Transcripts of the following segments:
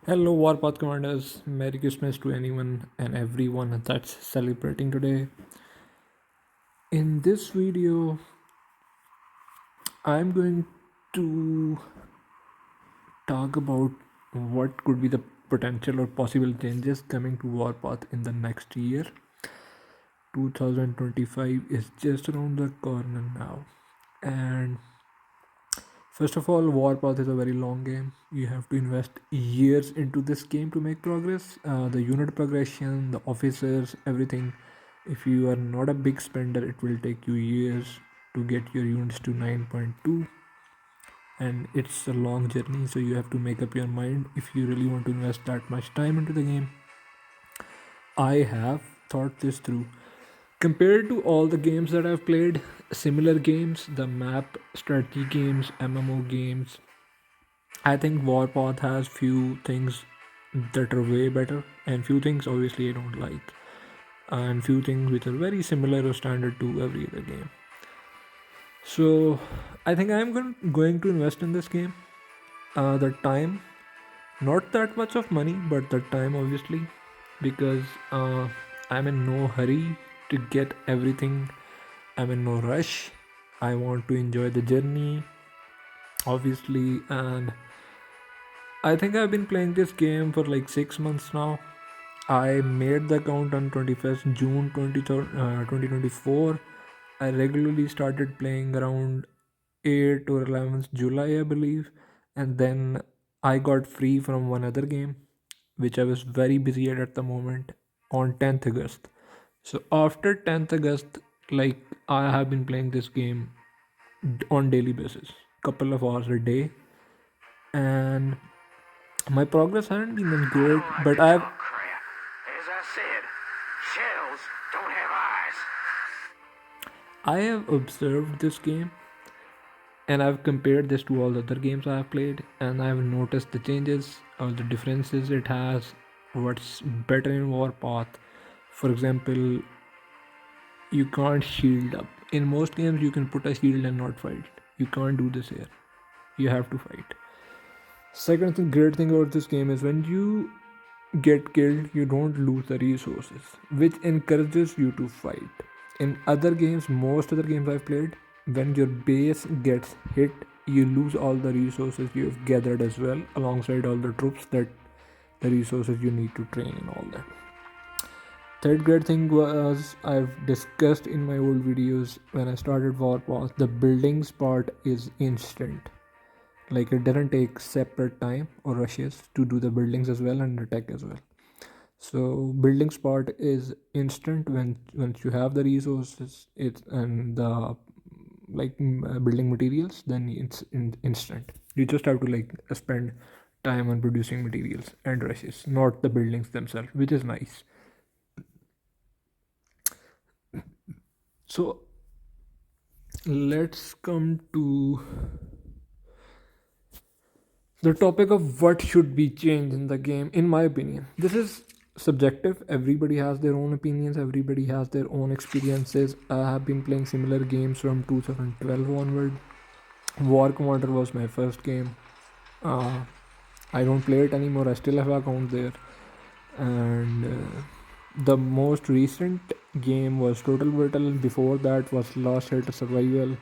Hello, Warpath Commanders. Merry Christmas to anyone and everyone that's celebrating today. In this video, I'm going to talk about what could be the potential or possible changes coming to Warpath in the next year. 2025 is just around the corner now. And first of all, Warpath is a very long game. You have to invest years into this game to make progress. The unit progression, the officers, everything. If you are not a big spender, it will take you years to get your units to 9.2, and it's a long journey. So you have to make up your mind if you really want to invest that much time into the game. I have thought this through. Compared to all the games that I've played, similar games, the map strategy games, MMO games, I think Warpath has few things that are way better, and few things obviously I don't like, and few things which are very similar or standard to every other game. So I think going to invest in this game. The time, not that much of money, but the time obviously, because I'm in no hurry to get everything. I'm in no rush. I want to enjoy the journey, obviously, and I think I've been playing this game for like 6 months now. I made the account on 21st June 2024. I regularly started playing around 8th or 11th July, I believe, and then I got free from one other game, which I was very busy at the moment, on 10th August. So after 10th August, like I have been playing this game on daily basis, couple of hours a day, and my progress hasn't been that I great, don't like but to talk crap. As I said, shells don't have eyes. I have observed this game and I've compared this to all the other games I have played, and I've noticed the changes or the differences it has. What's better in Warpath? For example, you can't shield up. In most games, you can put a shield and not fight. You can't do this here. You have to fight. Second thing, great thing about this game is when you get killed, you don't lose the resources, which encourages you to fight. In other games, most other games I've played, when your base gets hit, you lose all the resources you've gathered as well, alongside all the troops that the resources you need to train and all that. Third great thing was I've discussed in my old videos when I started Warpath, the buildings part is instant. Like it doesn't take separate time or rushes to do the buildings as well and the tech as well. So buildings part is instant when once you have the resources it and the building materials, then it's instant. You just have to spend time on producing materials and rushes, not the buildings themselves, which is nice. So let's come to the topic of what should be changed in the game. In my opinion, this is subjective. Everybody has their own opinions, everybody has their own experiences. I have been playing similar games from 2012 onward. War Commander was my first game. uh, I don't play it anymore. I still have an account there, and the most recent game was Total Battle. Before that was Last Shelter Survival,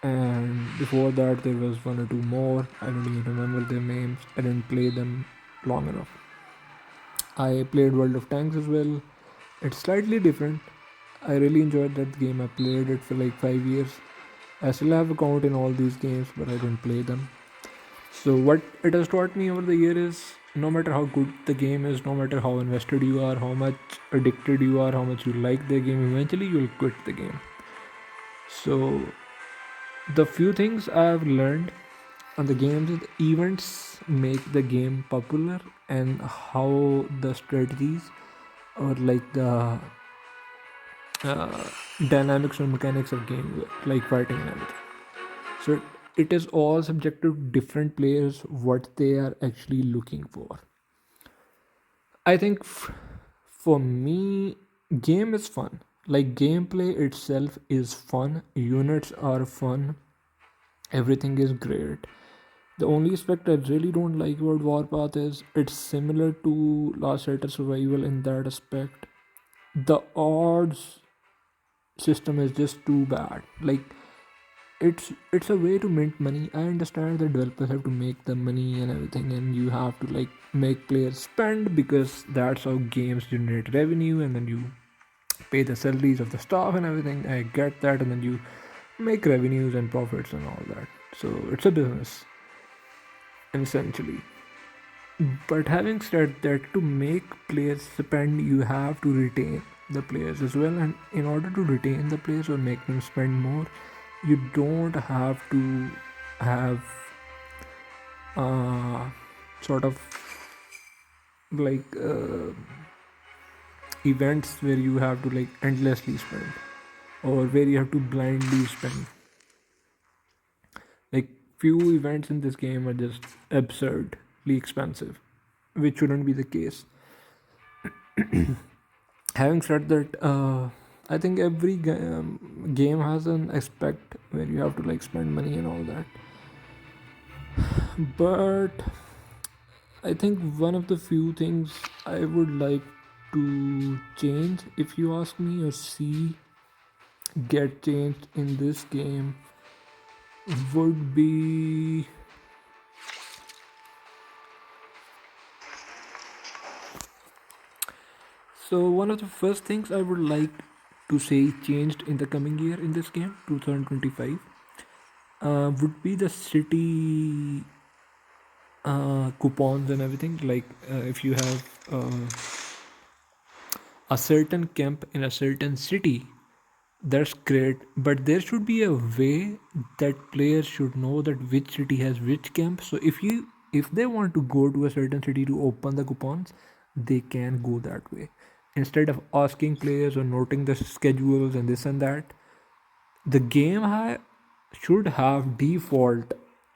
and before that there was one or two more. I don't even remember their names. I didn't play them long enough. I played World of Tanks as well. It's slightly different. I really enjoyed that game. I played it for like 5 years. I still have a account in all these games, but I don't play them. So what it has taught me over the year is, no matter how good the game is, no matter how invested you are, how much addicted you are, how much you like the game, eventually you'll quit the game. So the few things I've learned on the games is events make the game popular, and how the strategies or uh, dynamics or mechanics of game work, like fighting and everything. So it is all subjective to different players what they are actually looking for. I think for me, game is fun. Like gameplay itself is fun. Units are fun. Everything is great. The only aspect I really don't like about Warpath is it's similar to Last Shelter Survival in that aspect. The odds system is just too bad. Like it's a way to mint money. I understand that developers have to make the money and everything, and you have to like make players spend because that's how games generate revenue, and then you pay the salaries of the staff and everything. I get that, and then you make revenues and profits and all that. So it's a business essentially. But having said that, to make players spend, you have to retain the players as well. And in order to retain the players or make them spend more, you don't have to have uh, sort of like events where you have to like endlessly spend or where you have to blindly spend. Like few events in this game are just absurdly expensive, which shouldn't be the case. Having said that, I think every game has an aspect where you have to like spend money and all that. But I think one of the few things I would like to change, if you ask me, or see get changed in this game would be, so one of the first things I would like to say changed in the coming year in this game 2025 would be the city coupons and everything. Like if you have a certain camp in a certain city, that's great, but there should be a way that players should know that which city has which camp. So if they want to go to a certain city to open the coupons, they can go that way instead of asking players or noting the schedules and this and that. The game should have default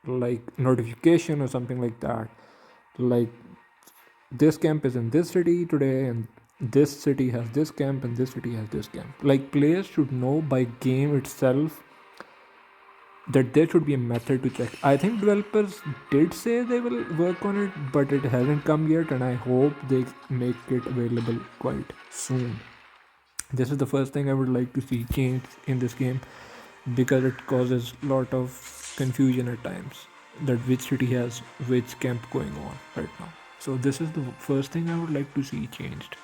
like notification or something like that, like this camp is in this city today, and this city has this camp, and this city has this camp. Like players should know by game itself that there should be a method to check. I think developers did say they will work on it, but it hasn't come yet, and I hope they make it available quite soon. This is the first thing I would like to see changed in this game because it causes a lot of confusion at times that which city has which camp going on right now. So this is the first thing I would like to see changed.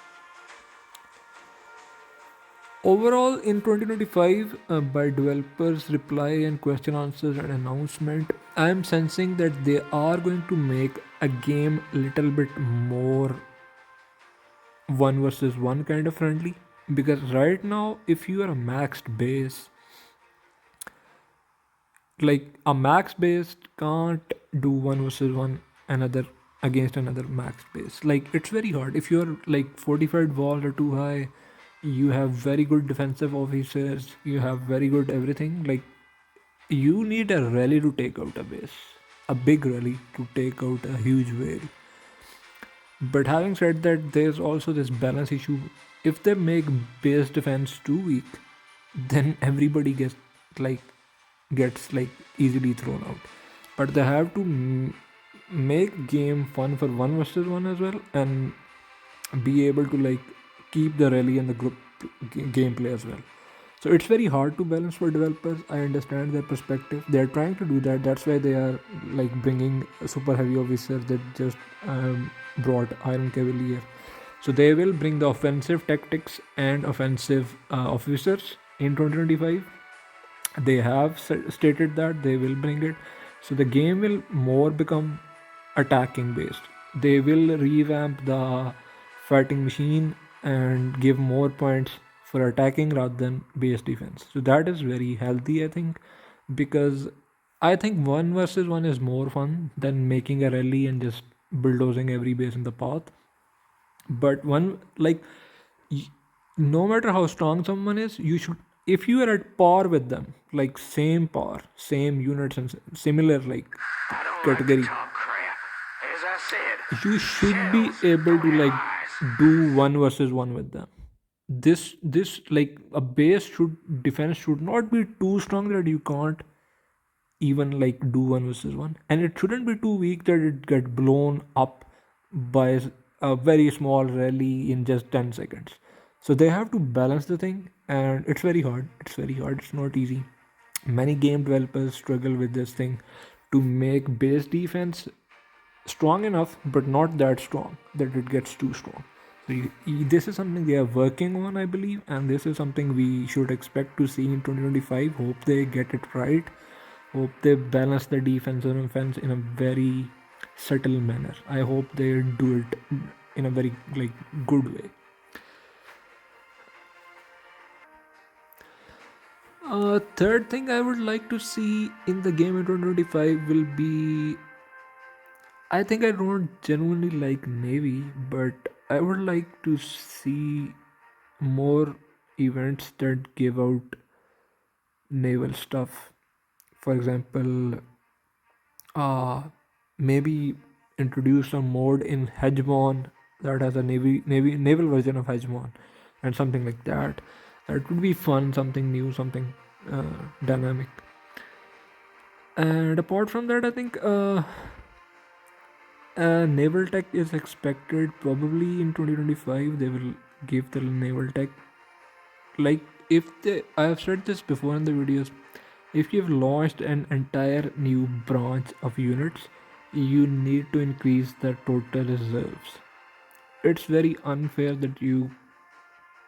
Overall, in 2025, by developers' reply and question answers and announcement, I am sensing that they are going to make a game little bit more one versus one kind of friendly. Because right now, if you are a maxed base, like a max base can't do one versus one another against another max base. Like it's very hard if you're like fortified walls are too high, you have very good defensive officers, you have very good everything. Like you need a rally to take out a base, a big rally to take out a huge whale. But having said that, there's also this balance issue. If they make base defense too weak, then everybody like gets like easily thrown out. But they have to make game fun for one versus one as well, and be able to like keep the rally and the group gameplay as well. So it's very hard to balance for developers. I understand their perspective. They're trying to do that. That's why they are like bringing a super heavy officer that just brought Iron Cavalier. So they will bring the offensive tactics and offensive officers in 2025. They have stated that they will bring it. So the game will more become attacking based. They will revamp the fighting machine and give more points for attacking rather than base defense. So that is very healthy, I think, because I think one versus one is more fun than making a rally and just bulldozing every base in the path. But one like no matter how strong someone is, you should, if you are at par with them, like same par, same units and similar like I don't like to category, talk crap. As I said, you should be shells able don't to have like eyes. do one versus one with them. This like a base should defense should not be too strong that you can't even like do one versus one, and it shouldn't be too weak that it get blown up by a very small rally in just 10 seconds. So they have to balance the thing, and it's very hard. It's very hard. It's not easy. Many game developers struggle with this thing to make base defense strong enough, but not that strong that it gets too strong. So this is something they are working on, I believe, and this is something we should expect to see in 2025. Hope they get it right. Hope they balance the defense and offense in a very subtle manner. I hope they do it in a very like good way. Third thing I would like to see in the game in 2025 will be, I think I don't genuinely like Navy, but I would like to see more events that give out naval stuff. For example, uh, maybe introduce a mode in Hegemon that has a naval version of Hegemon, and something like that. That would be fun, something new, something dynamic. And apart from that, I think naval tech is expected probably in 2025. They will give the naval tech, like, if they, I have said this before in the videos, if you've launched an entire new branch of units, you need to increase the total reserves. It's very unfair that you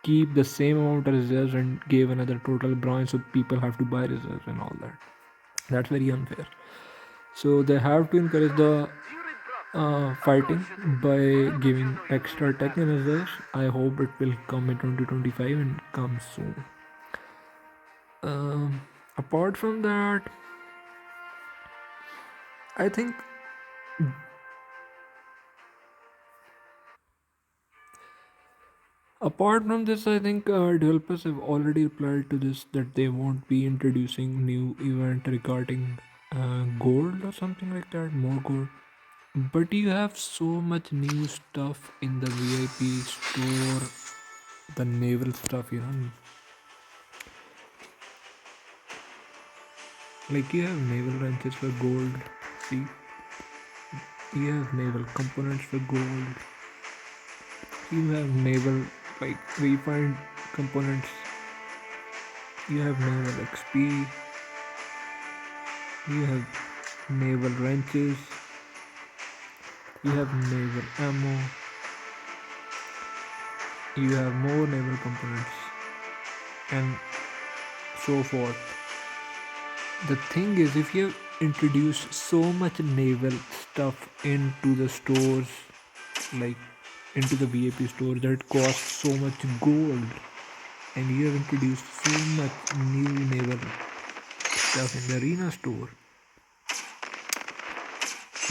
keep the same amount of reserves and give another total branch so people have to buy reserves and all that. That's very unfair. So they have to encourage the fighting by giving extra tech and reserves. I hope it will come in 2025 and come soon. Apart from that, I think apart from this, I think developers have already replied to this that they won't be introducing new event regarding gold or something like that, more gold. But you have so much new stuff in the VIP store, the naval stuff, like you have naval wrenches for gold. See, you have naval components for gold. You have naval, like, refined components. You have naval XP. You have naval wrenches. You have naval ammo. You have more naval components, and so forth. The thing is, if you introduce so much naval stuff into the stores, like into the VIP store that costs so much gold, and you have introduced so much new naval stuff in the arena store,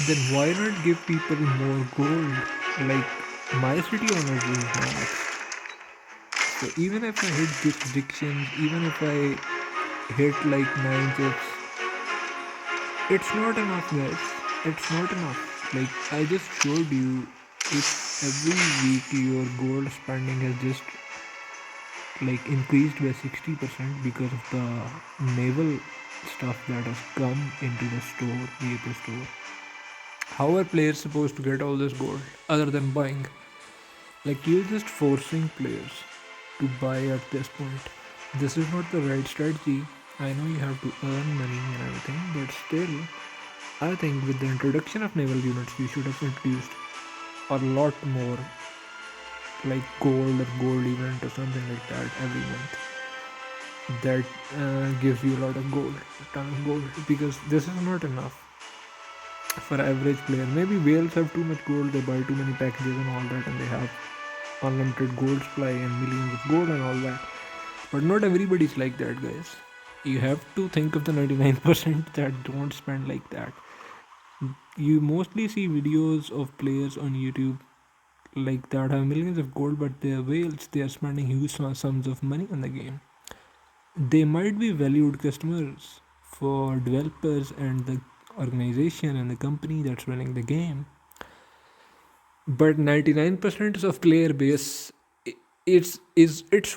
then why not give people more gold? Like, my city honors is max. So even if I hit jurisdictions, even if I hit like 9 chips, it's not enough, guys. It's not enough. Like, I just showed you, if every week your gold spending has just like increased by 60% because of the naval stuff that has come into the store, VIP store. How are players supposed to get all this gold other than buying? Like, you're just forcing players to buy at this point. This is not the right strategy. I know you have to earn money and everything, but still, I think with the introduction of naval units, you should have introduced a lot more, like gold or gold event or something like that every month. That gives you a lot of gold, a ton of gold, because this is not enough for average player. Maybe whales have too much gold, they buy too many packages and all that, and they have unlimited gold supply and millions of gold and all that. But not everybody's like that, guys. You have to think of the 99% that don't spend like that. You mostly see videos of players on YouTube like that have millions of gold, but they're whales. They are spending huge sums of money on the game. They might be valued customers for developers and the organization and the company that's running the game, but 99% of player base, it's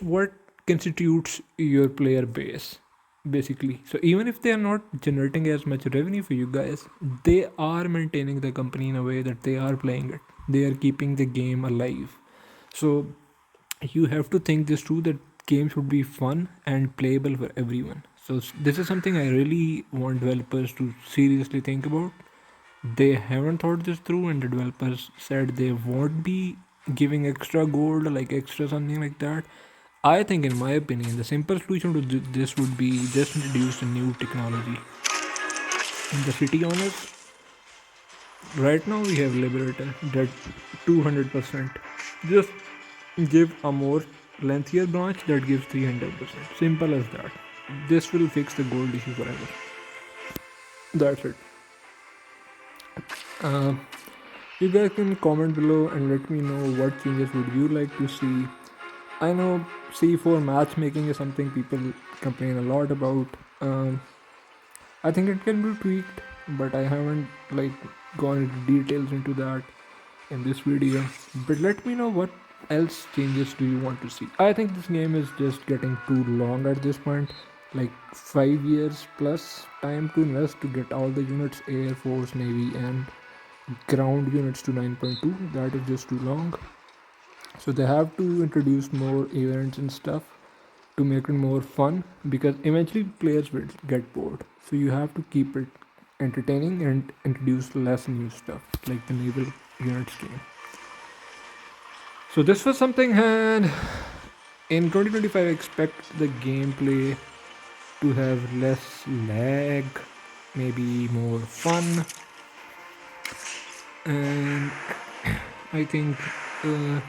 what constitutes your player base. basically. So even if they are not generating as much revenue for you guys, they are maintaining the company in a way that they are playing it. They are keeping the game alive. So you have to think this through, that games should be fun and playable for everyone. So this is something I really want developers to seriously think about. They haven't thought this through, and the developers said they won't be giving extra gold, like extra something like that. I think, in my opinion, the simple solution to this would be just introduce a new technology in the city owners. Right now we have Liberator that 200%. Just give a more lengthier branch that gives 300%. Simple as that. This will fix the gold issue forever. That's it. Uh, you guys can comment below and let me know what changes would you like to see. I know C4 matchmaking is something people complain a lot about. I think it can be tweaked, but I haven't gone into details into that in this video. But let me know what else changes do you want to see. I think this game is just getting too long at this point. Like 5 years plus time to invest to get all the units, Air Force, Navy, and ground units to 9.2. That is just too long. So they have to introduce more events and stuff to make it more fun, because eventually players will get bored. So you have to keep it entertaining and introduce less new stuff like the naval units game. So this was something, and in 2025 I expect the gameplay to have less lag, maybe more fun, and I think uh,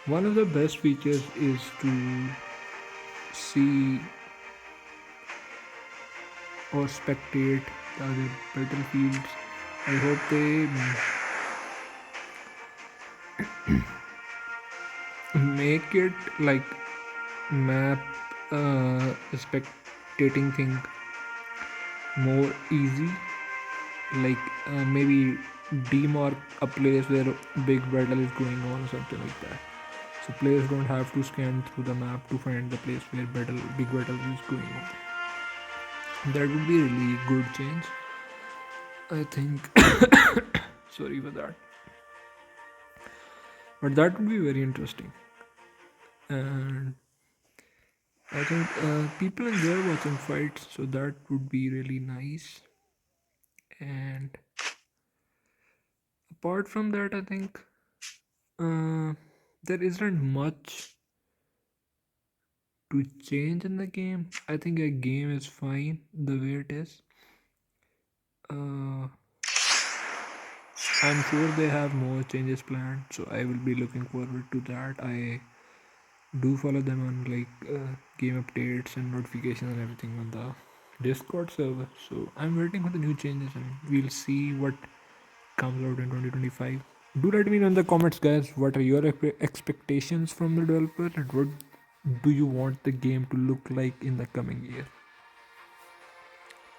one of the best features is to see or spectate the other battlefields. I hope they make it like map spectating thing more easy, like maybe demark a place where big battle is going on or something like that, so players don't have to scan through the map to find the place where big battle is going on. That would be a really good change, I think. Sorry for that, but that would be very interesting. And I think people enjoy watching fights, so that would be really nice. And apart from that, I think uh, there isn't much to change in the game. I think a game is fine the way it is. Uh, I'm sure they have more changes planned, so I will be looking forward to that. I do follow them on game updates and notifications and everything on the Discord server. So I'm waiting for the new changes, and we'll see what comes out in 2025. Do let me know in the comments, guys, what are your expectations from the developer, and what do you want the game to look like in the coming year.